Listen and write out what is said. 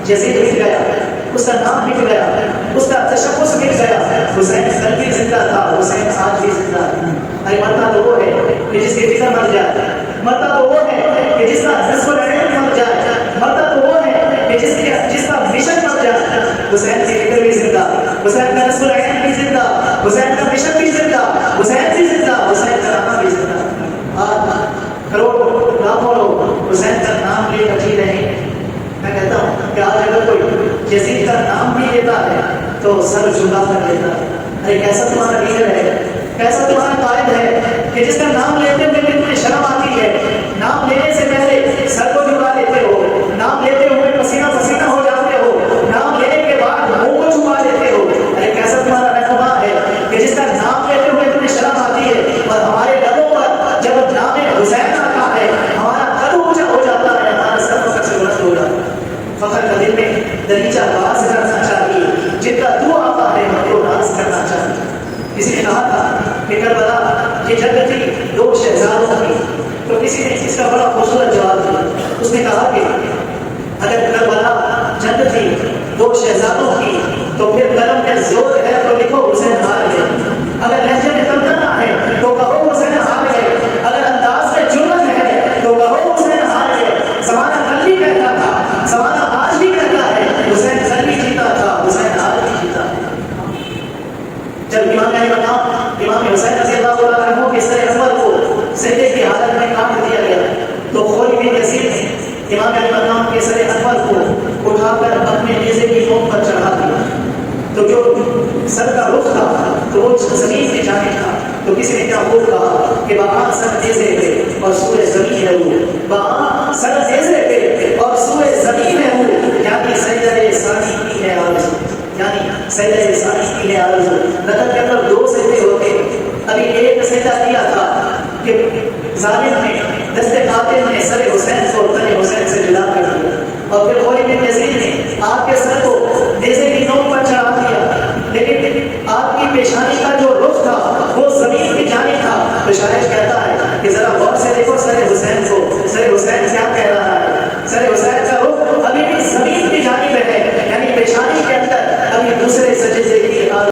یزید مٹ گیا، اس کا نام مٹ گیا، اس کا تشخص مٹ گیا. حسین کل بھی زندہ تھا، حسین آج بھی زندہ ہے. ارے مرتا تو وہ ہے کہ جس کی فکر مر جائے، مرتا تو وہ ہے کہ جس کا نصب العین مر جائے، مرتا تو وہ ہے کہ جس کا مشن مر جائے. حسین کی فکر بھی زندہ، حسین کا نصب العین بھی زندہ، حسین کا مشن بھی زندہ، حسین بھی زندہ، حسین کا نام بھی زندہ. آج کروڑوں لاکھوں لوگ حسین کا نام لے کر جی رہے ہیں. میں کہتا ہوں کہ آج اگر کوئی یزید کا نام بھی لیتا ہے تو سر جھکا کر لیتا ہے. ارے کیسا تمہارا لیڈر ہے، کیسا تمہارا قائد ہے کہ جس کا نام لیتے ہوئے تمہیں شرم آتی ہے، نام لینے سے پہلے سر کو جھکا لیتے ہو، نام لیتے ہوئے پسینہ پسینہ ہو جاتے ہو، نام لینے کے بعد منہ کو چھپا لیتے ہو. ارے کیسا تمہارا رہنما ہے کہ جس کا نام لیتے ہوئے تمہیں شرم آتی ہے، اور ہمارے لبوں پر جب نام حسین آتا ہے ہمارا قد اونچا ہو جاتا ہے، ہمارا سر فخر سے بلند ہو جاتا ہے. فخر کا دل میں دریچہ باز کرنا چاہیے، جن کا تو آتا ہے ہم کو راز کرنا چاہیے. کسی نے کہا تھا کہ کربلا یہ جنگ تھی دو شہزادوں کی، تو کسی نے اس کا بڑا خوبصورت جواب دیا. اس نے کہا کہ اگر کربلا جنگ تھی دو شہزادوں کی تو پھر قلم میں زور ہے تو لکھو حسین ہار گئے. اگر لہجے میں تمنا ہے تو کہو حسین ہار گئے، اگر انداز میں جرت ہے تو کہو حسین ہار گئے. زمانہ کل بھی کہتا تھا، زمانہ آج بھی کہتا ہے، حسین کل بھی جیتا تھا، حسین آج بھی جیتا. جب امام حسین رضی اللہ عنہ کے سر انور کو سجدے کی حالت میں کاٹ دیا گیا تو خولد بن یزید نے امام المقام کے سر انور کو اٹھا کر اپنے نیزے کی نوک پر چڑھا دیا. تو جو سر کا رخ تھا تو وہ زمین کی جانب تھا. تو کسی نے کیا خوب کہا کہ وہاں سر نیزے پہ اور سوئے زمین ہے وہ، وہاں سر نیزے پہ اور سوئے زمین ہے وہ، یعنی سجدہ ثانی کی ہے آرزو، یعنی سجدہ ثانی کی ہے آرزو. نقل کے اندر دو سجدے ہوتے، ابھی ایک سجدہ کیا تھا کہ ظالم نے دستے قاتل نے سر حسین کو تن حسین سے جدا کر دیا، اور پھر خولد بن یزید نے آپ کے سر